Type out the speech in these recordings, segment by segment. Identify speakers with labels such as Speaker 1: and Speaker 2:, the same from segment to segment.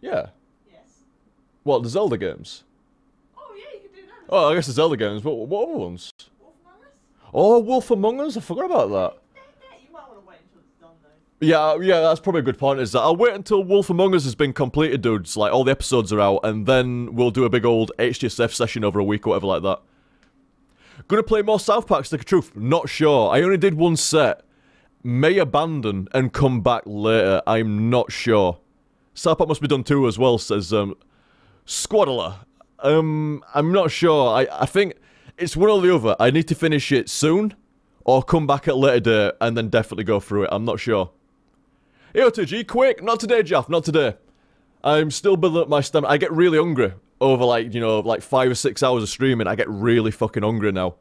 Speaker 1: Yeah.
Speaker 2: Yes.
Speaker 1: What, the Zelda games?
Speaker 2: Oh yeah, you can do that.
Speaker 1: Oh, I guess the Zelda games. What other ones?
Speaker 2: Wolf Among Us?
Speaker 1: Oh, Wolf Among Us? I forgot about that.
Speaker 2: You might want to wait until it's done though.
Speaker 1: Yeah, that's probably a good point, is that I'll wait until Wolf Among Us has been completed, dudes. Like, all the episodes are out, and then we'll do a big old HTSF session over a week or whatever like that. Gonna play more South Park, Stick of Truth? Not sure. I only did one set. May abandon and come back later. I'm not sure. South Park must be done too as well, says Squaddler. I'm not sure. I think it's one or the other. I need to finish it soon, or come back at a later date and then definitely go through it. I'm not sure. Yo, 2G, quick! Not today, Jaff, not today. I'm still building up my stamina. I get really hungry over, like, you know, like 5 or 6 hours of streaming. I get really fucking hungry now.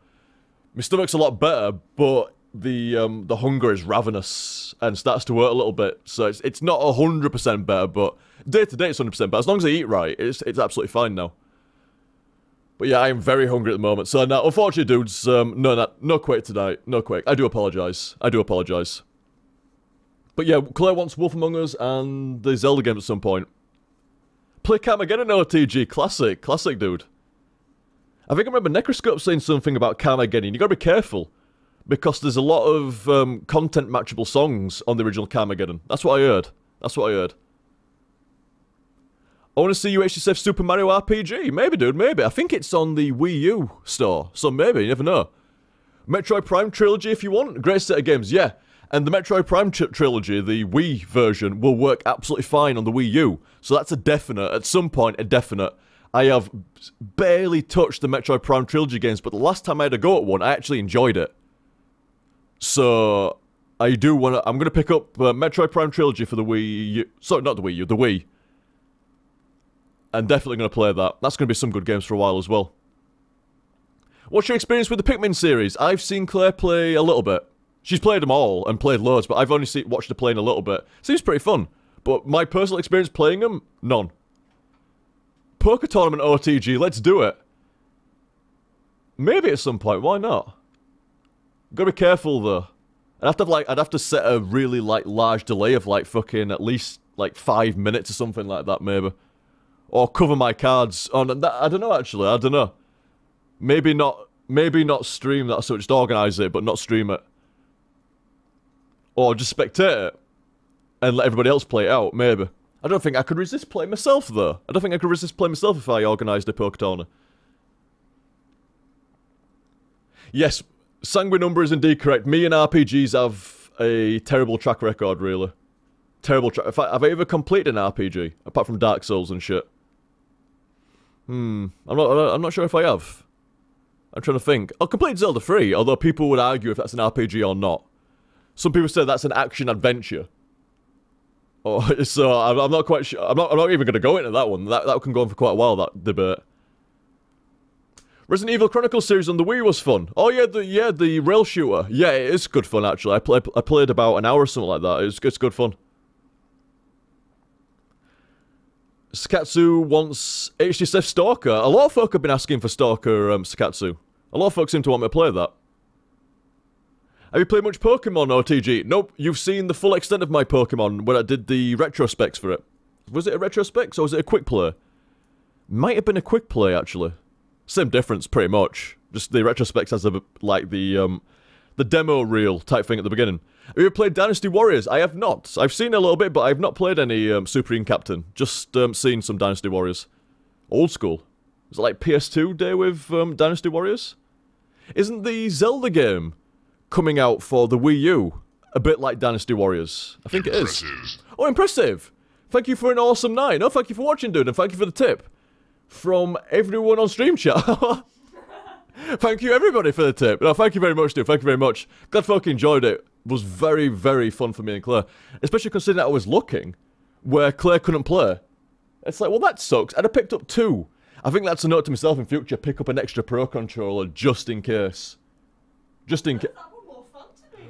Speaker 1: My stomach's a lot better, but the hunger is ravenous and starts to hurt a little bit. So it's not 100% better, but day to day it's 100% better. As long as I eat right, it's absolutely fine now. But yeah, I am very hungry at the moment. So now, unfortunately, dudes, no Quake tonight. No Quake. I do apologise. I do apologise. But yeah, Claire wants Wolf Among Us and the Zelda game at some point. Play Carmageddon OTG. Classic. Classic, dude. I think I remember Necroscope saying something about Carmageddon. You gotta be careful, because there's a lot of content matchable songs on the original Carmageddon. That's what I heard. That's what I heard. I want to see you HTSF Super Mario RPG. Maybe, dude, maybe. I think it's on the Wii U store, so maybe, you never know. Metroid Prime Trilogy if you want. Great set of games, yeah. And the Metroid Prime Trilogy, the Wii version, will work absolutely fine on the Wii U. So that's a definite. At some point, a definite. I have barely touched the Metroid Prime Trilogy games, but the last time I had a go at one, I actually enjoyed it. So, I do want to... I'm going to pick up Metroid Prime Trilogy for the Wii U. Sorry, not the Wii U, the Wii. And definitely going to play that. That's going to be some good games for a while as well. What's your experience with the Pikmin series? I've seen Claire play a little bit. She's played them all and played loads, but I've only watched her playing a little bit. Seems pretty fun. But my personal experience playing them, none. Poker Tournament OTG, let's do it. Maybe at some point, why not? Gotta be careful though. I'd have to set a really like large delay of like fucking at least like 5 minutes or something like that, maybe. Or cover my cards on that. I don't know actually, I don't know. Maybe not stream that, so just organise it, but not stream it. Or just spectate it and let everybody else play it out, maybe. I don't think I could resist playing myself, though. I don't think I could resist playing myself if I organised a poker tournament. Yes, Sanguine Number is indeed correct. Me and RPGs have a terrible track record, really. Terrible track. In fact, have I ever completed an RPG? Apart from Dark Souls and shit. I'm not sure if I have. I'm trying to think. I'll complete Zelda 3, although people would argue if that's an RPG or not. Some people say that's an action-adventure. Oh, so I'm not quite sure. I'm not even going to go into that one. That can go on for quite a while, that debate. Resident Evil Chronicles series on the Wii was fun. Oh yeah, the rail shooter. Yeah, it is good fun actually. I played about an hour or something like that. It's good fun. Sakatsu wants HTSF Stalker. A lot of folk have been asking for Stalker, Sakatsu. A lot of folks seem to want me to play that. Have you played much Pokemon OTG? Nope, you've seen the full extent of my Pokemon when I did the retrospects for it. Was it a retrospect or was it a quick play? Might have been a quick play, actually. Same difference, pretty much. Just the retrospects has a, like the demo reel type thing at the beginning. Have you ever played Dynasty Warriors? I have not. I've seen a little bit, but I've not played any Supreme Captain. Just seen some Dynasty Warriors. Old school. Is it like PS2 day with Dynasty Warriors? Isn't the Zelda game coming out for the Wii U a bit like Dynasty Warriors? I think it is. Oh, impressive! Thank you for an awesome night. No, thank you for watching, dude, and thank you for the tip. From everyone on Stream Chat. Thank you, everybody, for the tip. No, thank you very much, dude. Thank you very much. Glad fucking enjoyed it. It was very, very fun for me and Claire. Especially considering that I was looking where Claire couldn't play. It's like, well, that sucks. I'd have picked up 2. I think that's a note to myself in future. Pick up an extra Pro Controller just in case. Just in case.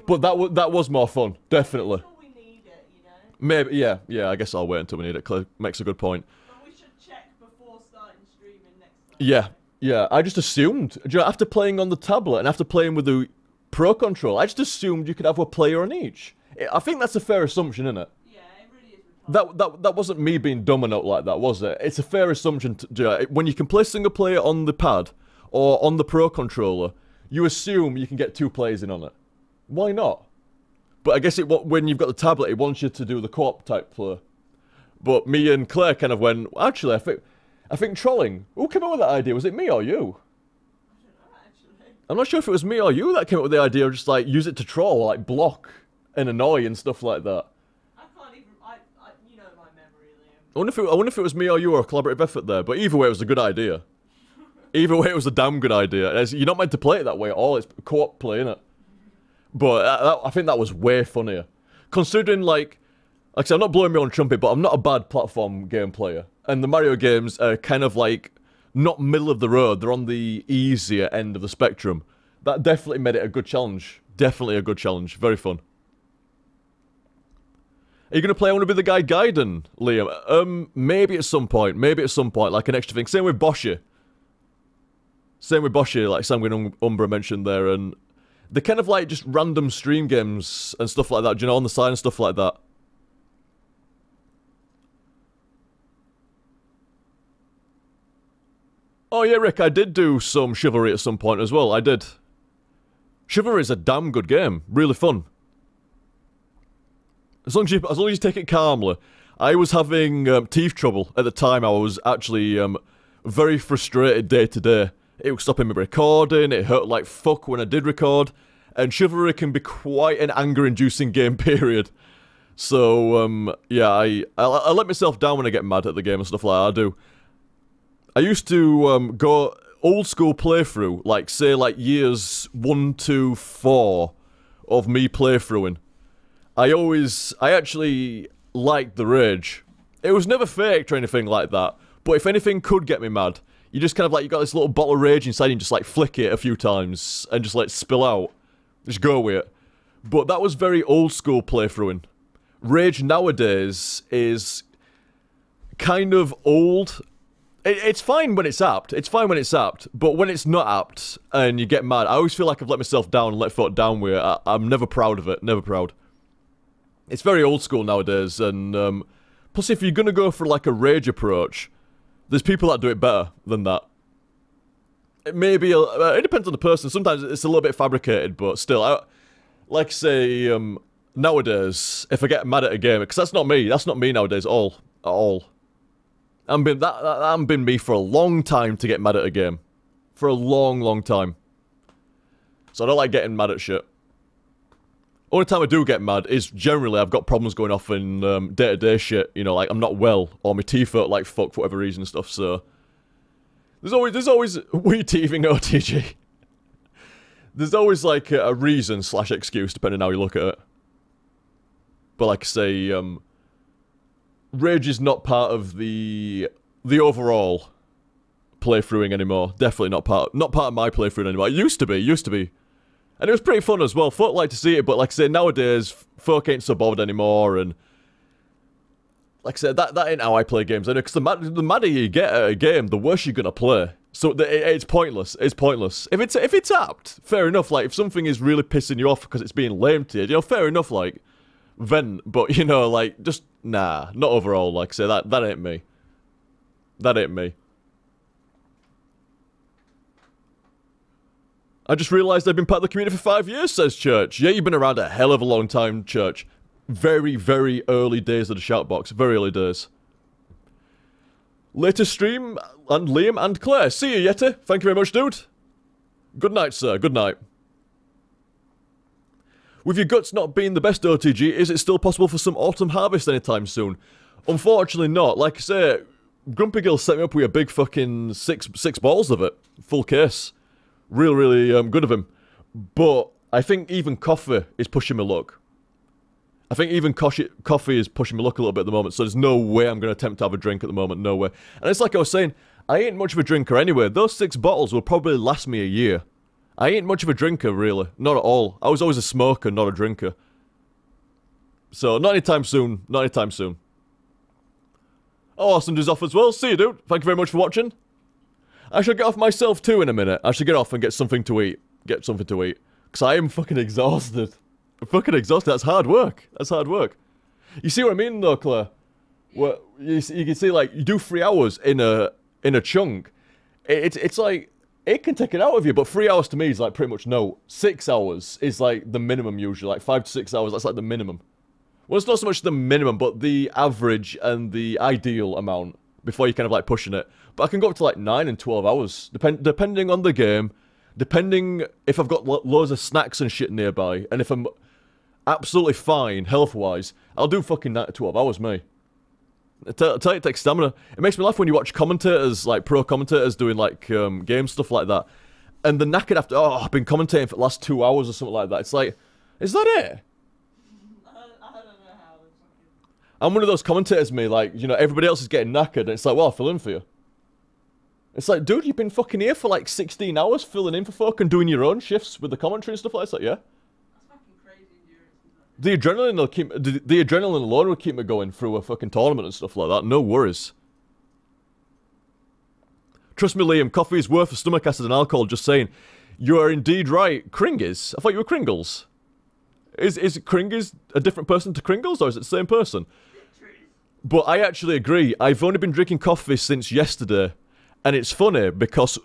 Speaker 1: But that was more fun, definitely.
Speaker 2: We need it, you know?
Speaker 1: Maybe, yeah, I guess I'll wait until we need it. Claire makes a good point.
Speaker 2: But we should check before starting streaming next time.
Speaker 1: Yeah, I just assumed, you know, after playing on the tablet and after playing with the Pro Controller, I just assumed you could have a player on each. I think that's a fair assumption, isn't it?
Speaker 2: Yeah, it really is
Speaker 1: That wasn't me being dumb enough like that, was it? It's a fair assumption to do. When you can play single player on the pad or on the Pro Controller, you assume you can get 2 players in on it. Why not? But I guess when you've got the tablet, it wants you to do the co-op type play. But me and Claire kind of went, actually, I think trolling. Who came up with that idea? Was it me or you?
Speaker 2: I don't know, actually.
Speaker 1: I'm not sure if it was me or you that came up with the idea of just like use it to troll, like block and annoy and stuff like that.
Speaker 2: I can't even. You know my memory, Liam.
Speaker 1: I wonder if it was me or you or a collaborative effort there. But either way, it was a good idea. Either way, it was a damn good idea. You're not meant to play it that way at all. It's co-op play, innit? But I think that was way funnier. Considering, like I said, I'm not blowing my own trumpet, but I'm not a bad platform game player. And the Mario games are kind of like, not middle of the road. They're on the easier end of the spectrum. That definitely made it a good challenge. Definitely a good challenge. Very fun. Are you going to play I Want to Be the Guy Gaiden, Liam? Maybe at some point. Maybe at some point, like an extra thing. Same with Boshi. Like Sanguine Umbra mentioned there, and they're kind of like just random stream games and stuff like that, do you know, on the side and stuff like that. Oh yeah, Rick, I did do some Chivalry at some point as well, I did. Chivalry is a damn good game, really fun. As long as you take it calmly. I was having teeth trouble at the time. I was actually very frustrated day to day. It was stopping me recording, it hurt like fuck when I did record, and Chivalry can be quite an anger-inducing game, period. So, yeah, I let myself down when I get mad at the game and stuff like that, I do. I used to go old-school playthrough, like, say, like, years 1 to 4 of me playthroughing. I actually liked the rage. It was never faked or anything like that, but if anything could get me mad, you just kind of like, you got this little bottle of rage inside and just like flick it a few times and just let it spill out. Just go with it. But that was very old school playthroughing. Rage nowadays is kind of old. It's fine when it's apt. It's fine when it's apt. But when it's not apt and you get mad, I always feel like I've let myself down and let foot down with it. I'm never proud of it. Never proud. It's very old school nowadays. And plus, if you're going to go for like a rage approach, there's people that do it better than that. It depends on the person. Sometimes it's a little bit fabricated, but still, like I say, nowadays, if I get mad at a game, because that's not me nowadays at all. That hasn't been me for a long time to get mad at a game. For a long, long time. So I don't like getting mad at shit. Only time I do get mad is generally I've got problems going off in day-to-day shit, you know, like I'm not well, or my teeth hurt like fuck for whatever reason and stuff, so... There's always we teething OTG. There's always like a reason / excuse, depending on how you look at it. But like I say, rage is not part of the overall playthroughing anymore. Definitely not part of my playthrough anymore. It used to be. And it was pretty fun as well. Folk like to see it, but like I say, nowadays, folk ain't so bothered anymore, and... Like I said, that ain't how I play games, because the madder you get at a game, the worse you're gonna play. So it's pointless. It's pointless. If it's apt, fair enough. Like, if something is really pissing you off because it's being lame to you, you know, fair enough, like, vent. But, you know, like, just, nah, not overall. Like I say, that ain't me. That ain't me. I just realised I've been part of the community for 5 years, says Church. Yeah, you've been around a hell of a long time, Church. Very, very early days of the Shoutbox. Very early days. Latest stream, and Liam and Claire. See you, Yeti. Thank you very much, dude. Good night, sir. Good night. With your guts not being the best OTG, is it still possible for some autumn harvest anytime soon? Unfortunately not. Like I say, Grumpy Gill set me up with a big fucking six balls of it. Full case. Really good of him. But I think even coffee is pushing my luck. I think even coffee is pushing my luck a little bit at the moment, so there's no way I'm going to attempt to have a drink at the moment, no way. And it's like I was saying, I ain't much of a drinker anyway. Those 6 bottles will probably last me a year. I ain't much of a drinker, really. Not at all. I was always a smoker, not a drinker. So, not anytime soon. Not anytime soon. Oh, Awesome is off as well. See you, dude. Thank you very much for watching. I shall get off myself too in a minute. I should get off and get something to eat. Get something to eat. Because I am fucking exhausted. I'm fucking exhausted. That's hard work. That's hard work. You see what I mean, though, Claire? Well, you can see like you do 3 hours in a chunk. It's like it can take it out of you, but 3 hours to me is like pretty much no. 6 hours is like the minimum usually, like 5 to 6 hours. That's like the minimum. Well, it's not so much the minimum, but the average and the ideal amount before you kind of like pushing it. But I can go up to like 9 and 12 hours, depending on the game, depending if I've got loads of snacks and shit nearby, and if I'm absolutely fine health-wise, I'll do fucking 9 to 12 hours, mate. I tell you, it takes stamina. It makes me laugh when you watch commentators, like pro commentators doing like game stuff like that, and they're knackered after, oh, I've been commentating for the last 2 hours or something like that. It's like, is that it?
Speaker 2: I don't know how.
Speaker 1: I'm one of those commentators, me, like, you know, everybody else is getting knackered, and it's like, well, I'll fill in for you. It's like, dude, you've been fucking here for like 16 hours filling in for folk and doing your own shifts with the commentary and stuff like that. It's like, yeah.
Speaker 2: That's fucking crazy endurance, isn't it?
Speaker 1: The adrenaline will keep, the adrenaline alone will keep me going through a fucking tournament and stuff like that. No worries. Trust me, Liam, coffee is worth a stomach acid and alcohol, just saying. You are indeed right. Kringis? I thought you were Kringles. Is Kringis a different person to Kringles, or is it the same person? But I actually agree. I've only been drinking coffee since yesterday. And it's funny because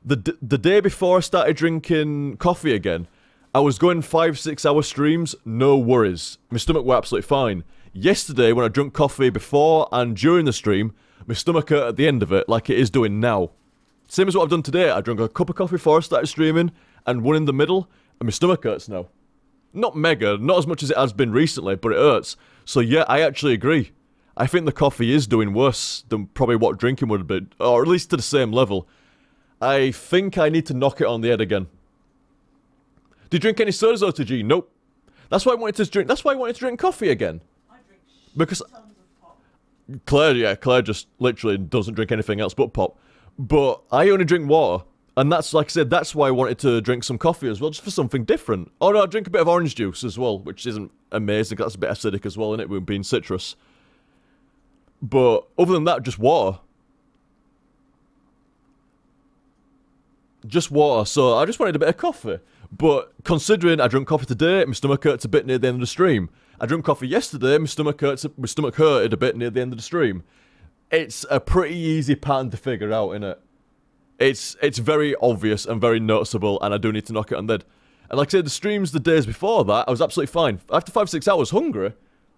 Speaker 1: the day before I started drinking coffee again, I was going 5-6 hour streams, no worries. My stomach were absolutely fine. Yesterday, when I drank coffee before and during the stream, my stomach hurt at the end of it, like it is doing now. Same as what I've done today. I drank a cup of coffee before I started streaming, and one in the middle, and my stomach hurts now. Not mega, not as much as it has been recently, but it hurts. So yeah, I actually agree. I think the coffee is doing worse than probably what drinking would have been, or at least to the same level. I think I need to knock it on the head again. Do you drink any sodas, OTG? Nope. That's why I wanted to drink. That's why I wanted to drink coffee again.
Speaker 2: I drink
Speaker 1: Because
Speaker 2: tons of pop.
Speaker 1: Claire just literally doesn't drink anything else but pop. But I only drink water, and that's, like I said, that's why I wanted to drink some coffee as well, just for something different. Oh no, I drink a bit of orange juice as well, which isn't amazing. That's a bit acidic as well, isn't it, with being citrus. But other than that, just water. Just water. So I just wanted a bit of coffee. But considering I drank coffee today, my stomach hurts a bit near the end of the stream. I drank coffee yesterday, my stomach hurted a bit near the end of the stream. It's a pretty easy pattern to figure out, innit? It's very obvious and very noticeable, and I do need to knock it on the head. And like I said, the streams the days before that, I was absolutely fine. After 5-6 hours, hungry.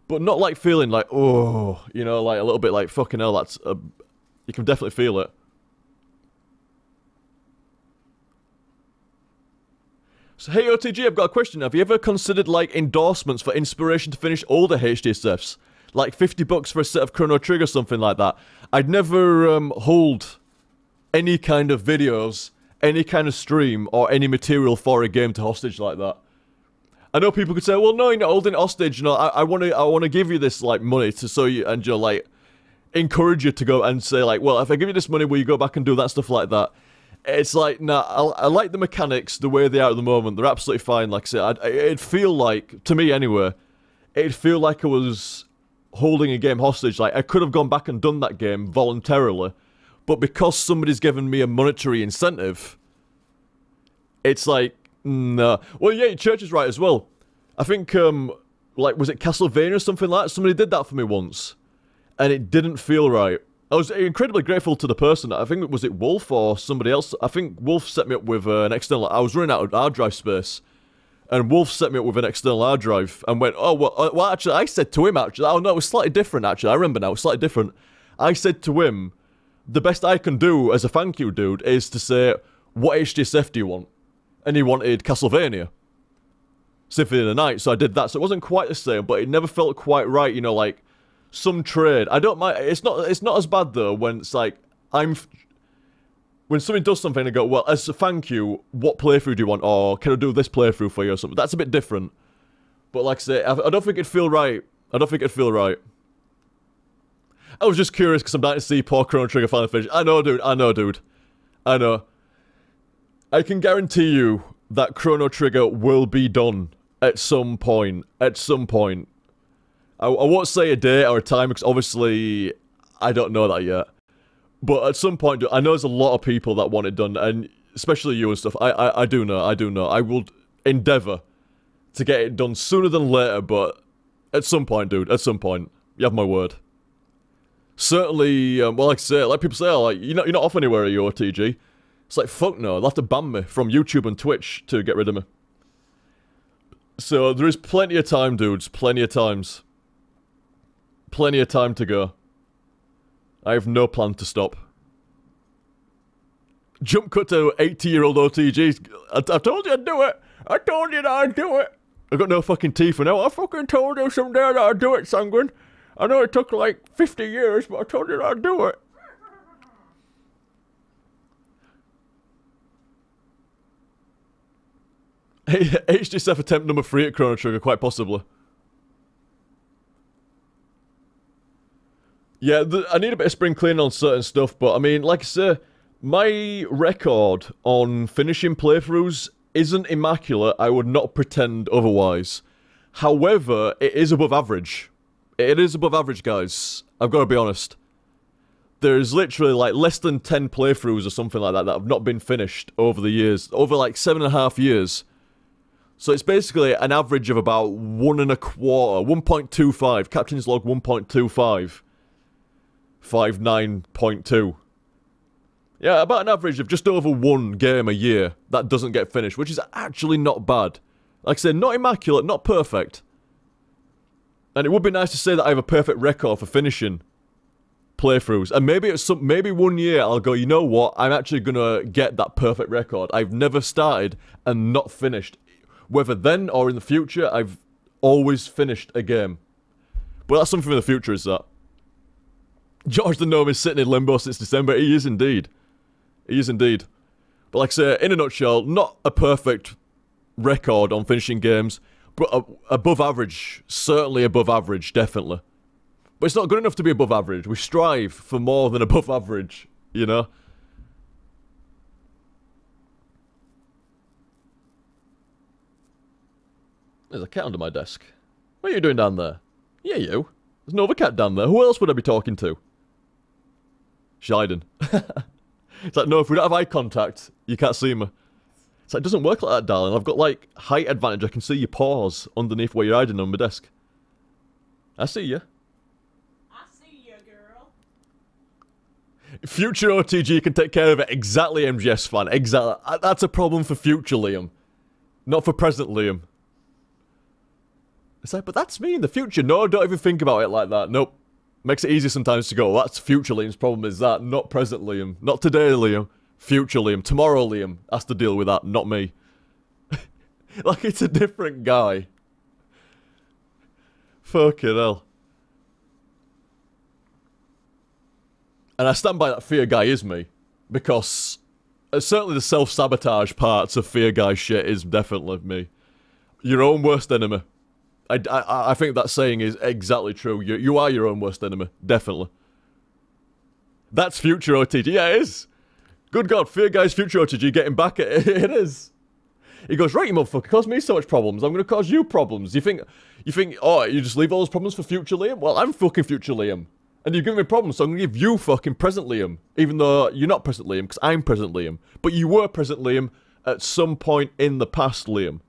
Speaker 1: But not like feeling like, oh, you know, like a little bit like, fucking hell, that's, you can definitely feel it. So, hey OTG, I've got a question. Have you ever considered, like, endorsements for inspiration to finish older HDSFs? Like $50 for a set of Chrono Trigger, something like that. I'd never hold any kind of videos, any kind of stream, or any material for a game to hostage like that. I know people could say, well, no, you're not holding it hostage, you know, I want to give you this, like, money to so you, and, you know, like, encourage you to go and say, like, well, if I give you this money, will you go back and do that, stuff like that? It's like, nah, I like the mechanics the way they are at the moment. They're absolutely fine, like I said. It'd feel like, to me anyway, it'd feel like I was holding a game hostage. Like, I could have gone back and done that game voluntarily, but because somebody's given me a monetary incentive, it's like, no. Well, yeah, Church is right as well. I think, like, was it Castlevania or something like that? Somebody did that for me once, and it didn't feel right. I was incredibly grateful to the person. I think, was it Wolf or somebody else? I think Wolf set me up with an external, I was running out of hard drive space, and Wolf set me up with an external hard drive, and went, oh, well, actually, I said to him, actually, oh, no, it was slightly different, actually, I remember now, it was slightly different. I said to him, the best I can do as a thank you, dude, is to say, what HDSF do you want? And he wanted Castlevania Symphony of the Night, so I did that. So it wasn't quite the same, but it never felt quite right, you know, like, some trade. I don't mind, it's not as bad, though, when it's like, when somebody does something and go, well, as a thank you, what playthrough do you want? Or can I do this playthrough for you or something? That's a bit different. But like I say, I don't think it'd feel right. I don't think it'd feel right. I was just curious because I'm dying to see poor Chrono Trigger finally finish. I know, dude. I know, dude. I know. I can guarantee you that Chrono Trigger will be done at some point. At some point. I won't say a day or a time because obviously I don't know that yet. But at some point, I know there's a lot of people that want it done, and especially you and stuff. I do know. I will endeavour to get it done sooner than later, but at some point, dude. At some point. You have my word. Certainly, well, like I say, like people say, oh, like, you're not off anywhere, are you, OTG? It's like, fuck no, they'll have to ban me from YouTube and Twitch to get rid of me. So, there is plenty of time, dudes, plenty of times. Plenty of time to go. I have no plan to stop. Jump cut to 80-year-old OTG. I told you I'd do it. I told you that I'd do it. I got no fucking teeth for now. I fucking told you someday that I'd do it, Sanguine. I know it took like 50 years, but I told you that I'd do it. HDSF attempt number 3 at Chrono Trigger, quite possibly. Yeah, I need a bit of spring cleaning on certain stuff, but I mean, like I say, my record on finishing playthroughs isn't immaculate. I would not pretend otherwise. However, it is above average. It is above average, guys. I've got to be honest. There's literally like less than 10 playthroughs or something like that have not been finished over the years. Over like 7.5 years. So it's basically an average of about 1.25, 1.25. Captain's log 1.25. 59.2. Yeah, about an average of just over 1 game a year that doesn't get finished, which is actually not bad. Like I said, not immaculate, not perfect. And it would be nice to say that I have a perfect record for finishing playthroughs. And maybe one year I'll go, you know what, I'm actually gonna get that perfect record. I've never started and not finished. Whether then or in the future, I've always finished a game. But that's something in the future, is that. George the Gnome is sitting in limbo since December. He is indeed. He is indeed. But like I say, in a nutshell, not a perfect record on finishing games, but above average. Certainly above average, definitely. But it's not good enough to be above average. We strive for more than above average, you know? There's a cat under my desk. What are you doing down there? Yeah, you. There's no other cat down there. Who else would I be talking to? Shiden. It's like, no, if we don't have eye contact, you can't see me. It's like, it doesn't work like that, darling. I've got, like, height advantage. I can see your paws underneath where you're hiding on my desk. I see you.
Speaker 2: I see you, girl.
Speaker 1: Future OTG can take care of it. Exactly, MGS fan. Exactly. That's a problem for future Liam. Not for present Liam. It's like, but that's me in the future. No, don't even think about it like that. Nope. Makes it easy sometimes to go, that's future Liam's problem is that, not present Liam. Not today, Liam. Future Liam. Tomorrow, Liam has to deal with that, not me. Like, it's a different guy. Fucking hell. And I stand by that Fear Guy is me. Because certainly the self-sabotage parts of Fear Guy shit is definitely me. Your own worst enemy. I think that saying is exactly true. You are your own worst enemy. Definitely. That's future OTG. Yeah, it is. Good God, Fear Guy's future OTG getting back at it. It is. He goes, right, you motherfucker, cause me so much problems. I'm gonna cause you problems. You think, oh, you just leave all those problems for future Liam? Well, I'm fucking future Liam. And you give me problems, so I'm gonna give you fucking present Liam. Even though you're not present Liam, because I'm present Liam. But you were present Liam at some point in the past, Liam.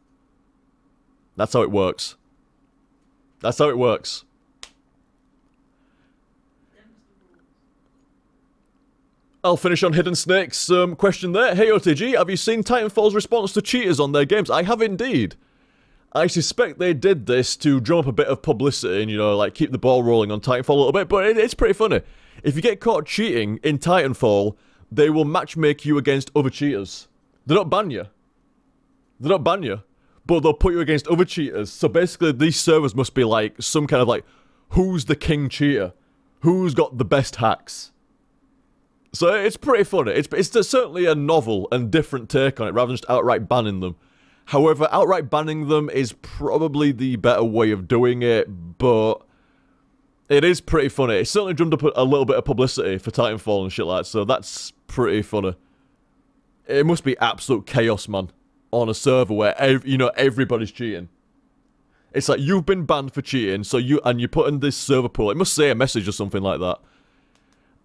Speaker 1: That's how it works. That's how it works. I'll finish on Hidden Snakes. Question there. Hey OTG, have you seen Titanfall's response to cheaters on their games? I have indeed. I suspect they did this to drum up a bit of publicity and, you know, like keep the ball rolling on Titanfall a little bit, but it's pretty funny. If you get caught cheating in Titanfall, they will matchmake you against other cheaters. They don't ban you. They don't ban you. But they'll put you against other cheaters. So basically, these servers must be like, some kind of like, who's the king cheater? Who's got the best hacks? So it's pretty funny. It's certainly a novel and different take on it, rather than just outright banning them. However, outright banning them is probably the better way of doing it, but it is pretty funny. It certainly drummed up a little bit of publicity for Titanfall and shit like that, so that's pretty funny. It must be absolute chaos, man. On a server where, you know, everybody's cheating. It's like, you've been banned for cheating, so you put in this server pool. It must say a message or something like that.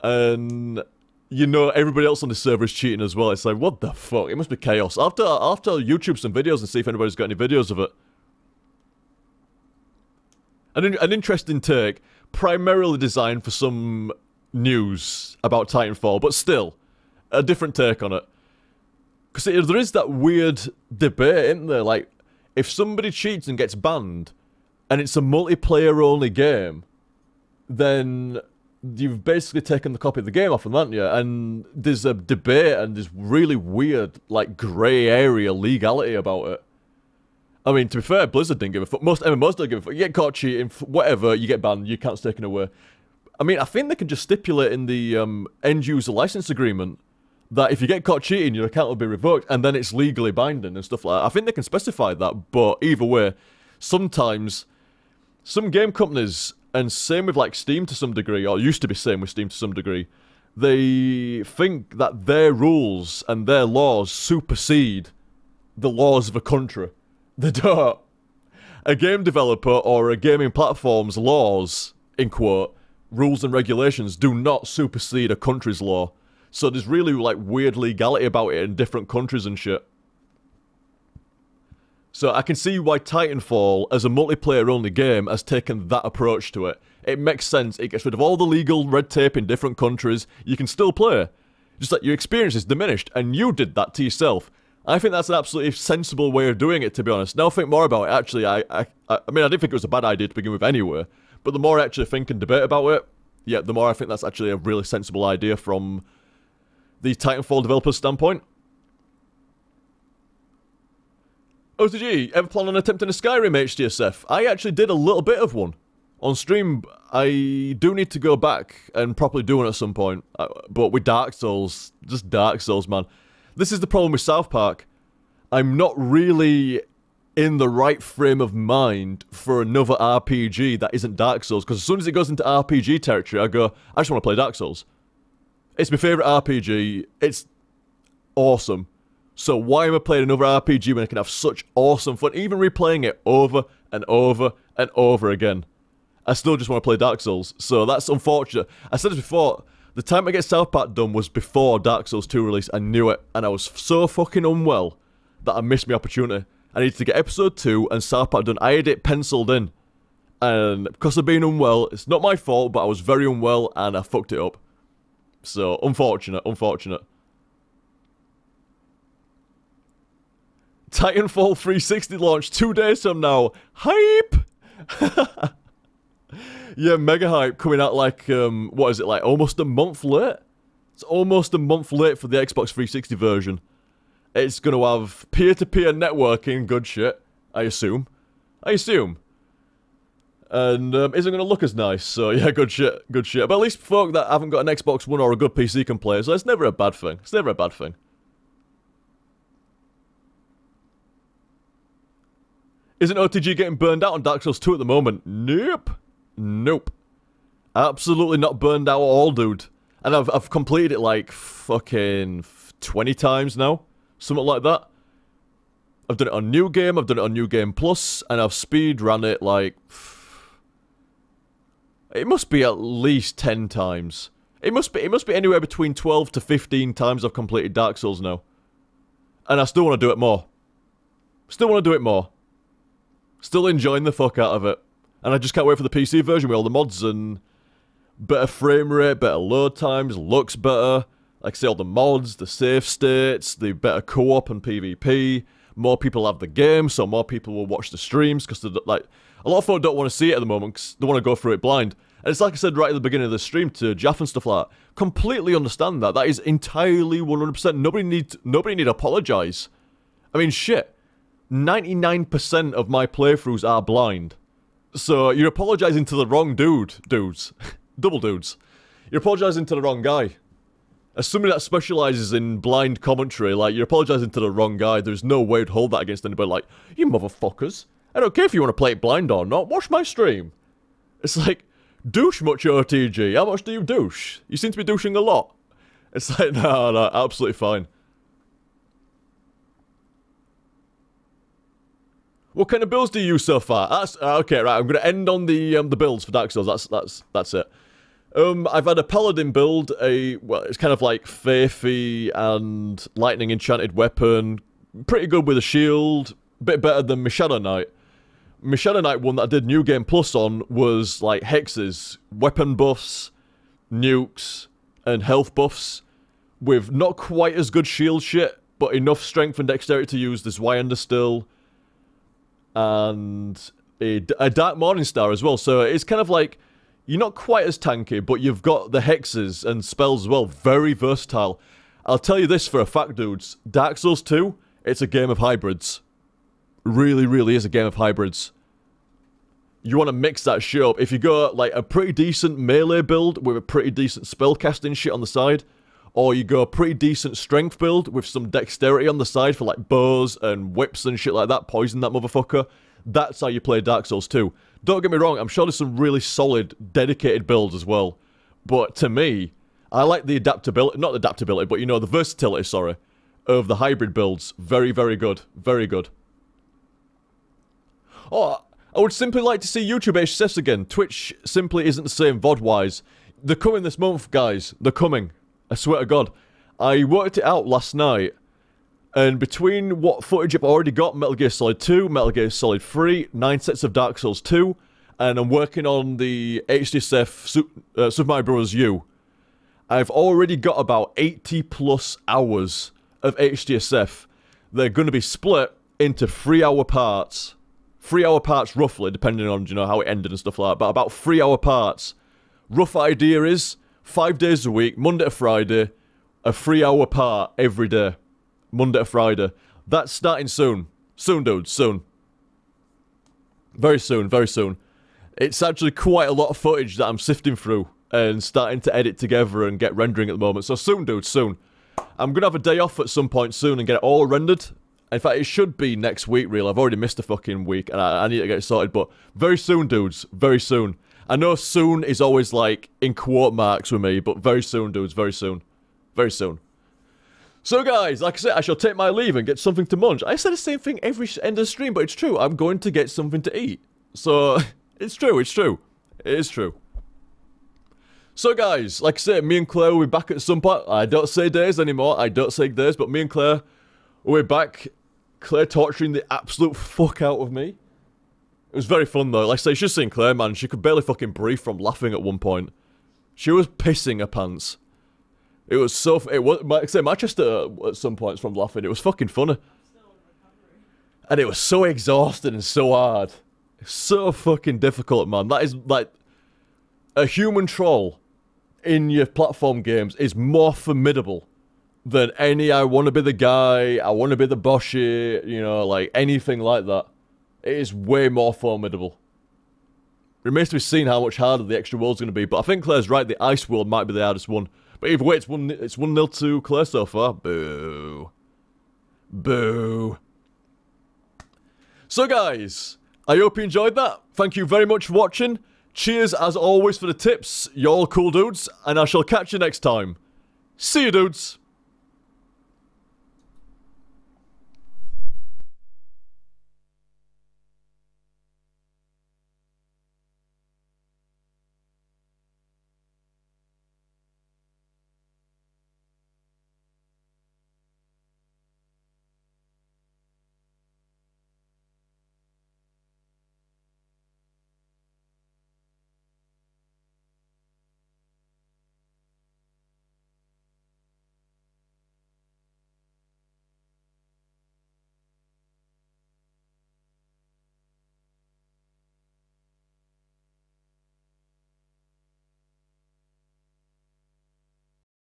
Speaker 1: And, you know, everybody else on the server is cheating as well. It's like, what the fuck? It must be chaos. I'll have to YouTube some videos and see if anybody's got any videos of it. An interesting take. Primarily designed for some news about Titanfall, but still, a different take on it. Because there is that weird debate, isn't there? Like, if somebody cheats and gets banned, and it's a multiplayer-only game, then you've basically taken the copy of the game off them, haven't you? And there's a debate and there's really weird, like, grey area legality about it. I mean, to be fair, Blizzard didn't give a fuck. Most MMOs don't give a fuck. You get caught cheating, whatever, you get banned, your account's taken away. I mean, I think they can just stipulate in the end-user license agreement that if you get caught cheating, your account will be revoked, and then it's legally binding and stuff like that. I think they can specify that, but either way, sometimes some game companies, and same with like Steam to some degree, or used to be same with Steam to some degree, they think that their rules and their laws supersede the laws of a country. They don't. A game developer or a gaming platform's laws, in quote, rules and regulations do not supersede a country's law. So there's really like weird legality about it in different countries and shit. So I can see why Titanfall, as a multiplayer-only game, has taken that approach to it. It makes sense. It gets rid of all the legal red tape in different countries. You can still play. Just like your experience is diminished, and you did that to yourself. I think that's an absolutely sensible way of doing it, to be honest. Now I think more about it, actually, I mean, I didn't think it was a bad idea to begin with anyway, but the more I actually think and debate about it, yeah, the more I think that's actually a really sensible idea from the Titanfall developer's standpoint. OTG, ever plan on attempting a Skyrim HTSF? I actually did a little bit of one. On stream, I do need to go back and properly do one at some point. But with Dark Souls, just Dark Souls, man. This is the problem with South Park. I'm not really in the right frame of mind for another RPG that isn't Dark Souls. Because as soon as it goes into RPG territory, I go, I just want to play Dark Souls. It's my favourite RPG. It's awesome. So why am I playing another RPG when I can have such awesome fun? Even replaying it over and over and over again. I still just want to play Dark Souls. So that's unfortunate. I said this before. The time I get South Park done was before Dark Souls 2 release. I knew it. And I was so fucking unwell that I missed my opportunity. I needed to get episode 2 and South Park done. I had it penciled in. And because of being unwell, it's not my fault, but I was very unwell and I fucked it up. So, unfortunate, unfortunate. Titanfall 360 launch 2 days from now. Hype! Yeah, mega hype, coming out like, what is it, like almost a month late? It's almost a month late for the Xbox 360 version. It's going to have peer-to-peer networking, good shit, I assume. And isn't going to look as nice, so yeah, good shit, good shit. But at least folk that haven't got an Xbox One or a good PC can play, so it's never a bad thing. It's never a bad thing. Isn't OTG getting burned out on Dark Souls 2 at the moment? Nope. Nope. Absolutely not burned out at all, dude. And I've completed it like fucking 20 times now. Something like that. I've done it on New Game, I've done it on New Game Plus, and I've speed ran it like... It must be at least 10 times. It must be anywhere between 12 to 15 times I've completed Dark Souls now. And I still want to do it more. Still want to do it more. Still enjoying the fuck out of it. And I just can't wait for the PC version with all the mods and better frame rate, better load times, looks better. Like I say, all the mods, the save states, the better co-op and PvP. More people have the game, so more people will watch the streams, because like a lot of folk don't want to see it at the moment, because they want to go through it blind. And it's like I said right at the beginning of the stream to Jaff and stuff like that. Completely understand that. That is entirely 100%. Nobody need to apologise. I mean, shit. 99% of my playthroughs are blind. So you're apologising to the wrong dudes. Double dudes. You're apologising to the wrong guy. As somebody that specialises in blind commentary, like, you're apologising to the wrong guy. There's no way to hold that against anybody. Like, you motherfuckers. I don't care if you want to play it blind or not. Watch my stream. It's like, douche much, OTG. How much do you douche? You seem to be douching a lot. It's like, no, absolutely fine. What kind of builds do you use so far? That's okay, right. I'm gonna end on the builds for Dark Souls. That's it. I've had a paladin build, well, it's kind of like faithy and lightning enchanted weapon. Pretty good with a shield. Bit better than my Shadow Knight. My Shadow Knight one that I did New Game Plus on was like hexes, weapon buffs, nukes, and health buffs with not quite as good shield shit, but enough strength and dexterity to use this Wyanda still, and a Dark Morningstar as well. So it's kind of like, you're not quite as tanky, but you've got the hexes and spells as well. Very versatile. I'll tell you this for a fact, dudes. Dark Souls 2, it's a game of hybrids. Really, really is a game of hybrids. You want to mix that shit up. If you go, like, a pretty decent melee build with a pretty decent spellcasting shit on the side, or you go a pretty decent strength build with some dexterity on the side for, like, bows and whips and shit like that, poison that motherfucker, that's how you play Dark Souls 2. Don't get me wrong, I'm sure there's some really solid, dedicated builds as well. But to me, I like the adaptability, not adaptability, but, you know, the versatility, sorry, of the hybrid builds. Very, very good. Very good. Oh, I would simply like to see YouTube HSS again. Twitch simply isn't the same VOD-wise. They're coming this month, guys. They're coming. I swear to God. I worked it out last night, and between what footage I've already got, Metal Gear Solid 2, Metal Gear Solid 3, 9 sets of Dark Souls 2, and I'm working on the HDSF Super Mario Bros. U, I've already got about 80 plus hours of HDSF. They're going to be split into 3-hour parts. 3-hour parts roughly, depending on, you know, how it ended and stuff like that, but about 3-hour parts. Rough idea is 5 days a week, Monday to Friday, a 3-hour part every day. Monday to Friday. That's starting soon. Soon, dudes, soon. Very soon, very soon. It's actually quite a lot of footage that I'm sifting through and starting to edit together and get rendering at the moment. So soon, dudes, soon. I'm going to have a day off at some point soon and get it all rendered. In fact, it should be next week, really. I've already missed a fucking week, and I need to get it sorted, but very soon, dudes. Very soon. I know soon is always, like, in quote marks with me, but very soon, dudes. Very soon. Very soon. So, guys, like I said, I shall take my leave and get something to munch. I say the same thing every end of the stream, but it's true. I'm going to get something to eat. So, it's true, it's true. It is true. So, guys, like I said, me and Claire will be back at some point. I don't say days anymore. I don't say days, but me and Claire will be back. Claire torturing the absolute fuck out of me. It was very fun, though. Like I say, you should have seen Claire, man. She could barely fucking breathe from laughing at one point. She was pissing her pants. It was so... It was, like I say, Manchester at some points from laughing. It was fucking funny. And it was so exhausting and so hard. So fucking difficult, man. That is, like... A human troll in your platform games is more formidable than any I want to be the guy, I want to be the bossy, you know, like anything like that. It is way more formidable. Remains to be seen how much harder the extra world's going to be, but I think Claire's right, the ice world might be the hardest one. But either way, it's 1-0 to Claire so far. Boo. Boo. So guys, I hope you enjoyed that. Thank you very much for watching. Cheers as always for the tips. You're all cool dudes, and I shall catch you next time. See you dudes.